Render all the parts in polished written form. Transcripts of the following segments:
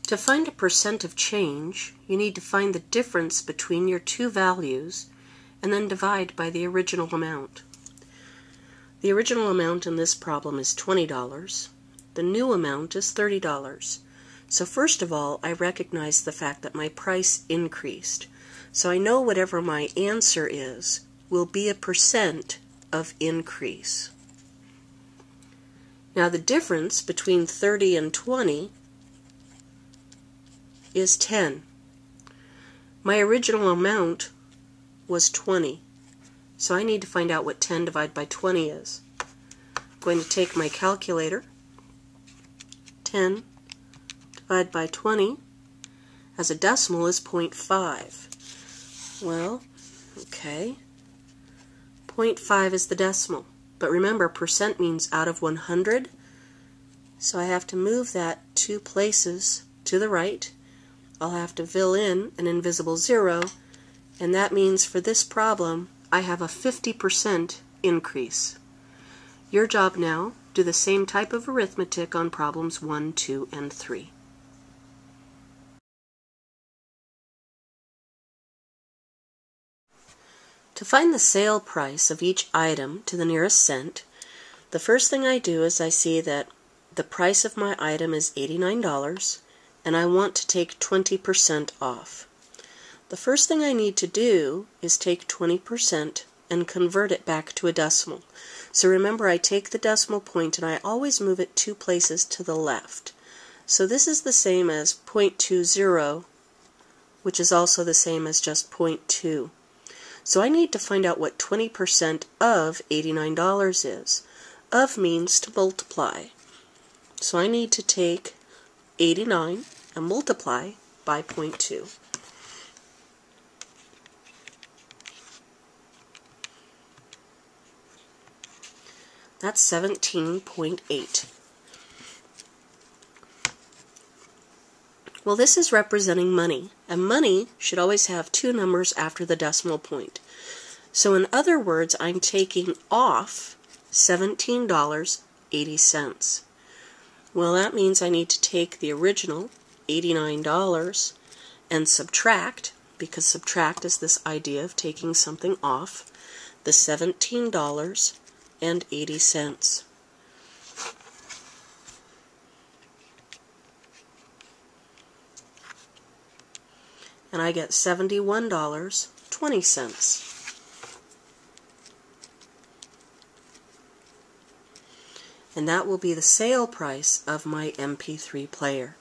To find a percent of change, you need to find the difference between your two values and then divide by the original amount. The original amount in this problem is $20. The new amount is $30. So first of all, I recognize the fact that my price increased. So I know whatever my answer is will be a percent of increase. Now the difference between 30 and 20 is 10. My original amount was 20. So I need to find out what 10 divided by 20 is. I'm going to take my calculator. 10 divided by 20 as a decimal is 0.5. Well, okay. 0.5 is the decimal. But remember, percent means out of 100. So I have to move that 2 places to the right. I'll have to fill in an invisible 0. And that means for this problem, I have a 50% increase. Your job now, do the same type of arithmetic on problems 1, 2, and 3. To find the sale price of each item to the nearest cent, the first thing I do is I see that the price of my item is $89 and I want to take 20% off. The first thing I need to do is take 20% and convert it back to a decimal. So remember, I take the decimal point and I always move it 2 places to the left. So this is the same as 0.20, which is also the same as just 0.2. So I need to find out what 20% of $89 is. Of means to multiply. So I need to take 89 and multiply by 0.2. That's 17.8. Well, this is representing money, and money should always have 2 numbers after the decimal point. So in other words, I'm taking off $17.80. Well, that means I need to take the original $89 and subtract, because subtract is this idea of taking something off, the $17.80. And I get $71.20. And that will be the sale price of my MP3 player.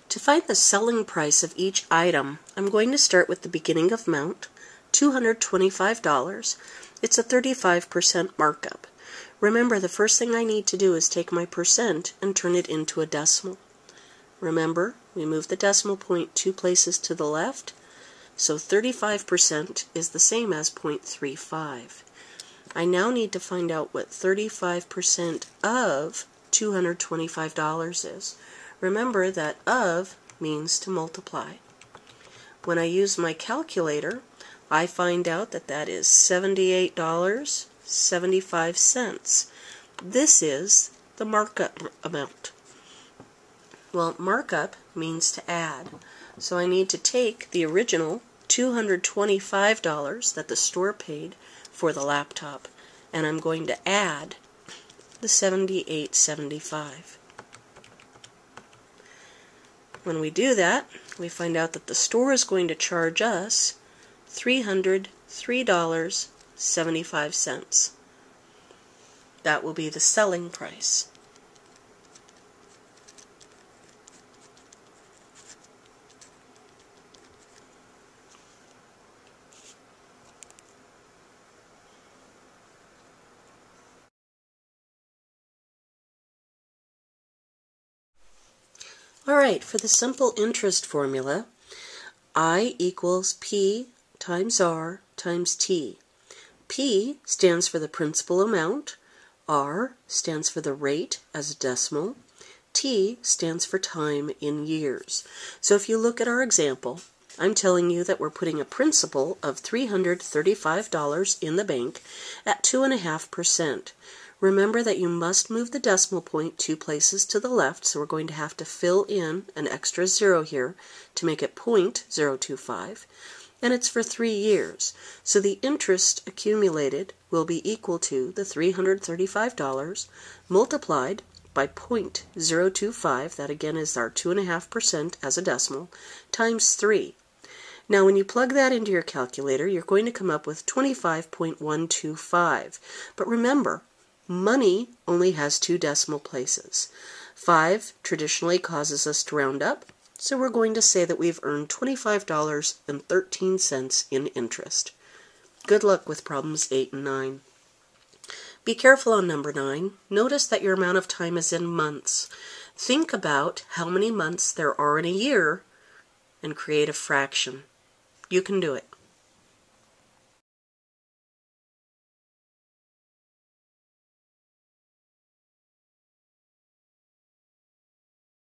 To find the selling price of each item, I'm going to start with the beginning of amount, $225. It's a 35% markup. Remember, the first thing I need to do is take my percent and turn it into a decimal. Remember, we move the decimal point 2 places to the left, so 35% is the same as 0.35. I now need to find out what 35% of $225 is. Remember that of means to multiply. When I use my calculator, I find out that that is $78.75. This is the markup amount. Well, markup means to add. So I need to take the original $225 that the store paid for the laptop, and I'm going to add the $78.75. When we do that, we find out that the store is going to charge us $303.75. That will be the selling price. Alright, for the simple interest formula, I equals P times R times T. P stands for the principal amount, R stands for the rate as a decimal, T stands for time in years. So if you look at our example, I'm telling you that we're putting a principal of $335 in the bank at 2.5%. Remember that you must move the decimal point 2 places to the left, so we're going to have to fill in an extra 0 here to make it 0.025, and it's for 3 years. So the interest accumulated will be equal to the $335 multiplied by 0.025, that again is our 2.5% as a decimal, times 3. Now when you plug that into your calculator, you're going to come up with 25.125. But remember, money only has 2 decimal places. 5 traditionally causes us to round up, so we're going to say that we've earned $25.13 in interest. Good luck with problems 8 and 9. Be careful on number 9. Notice that your amount of time is in months. Think about how many months there are in a year and create a fraction. You can do it.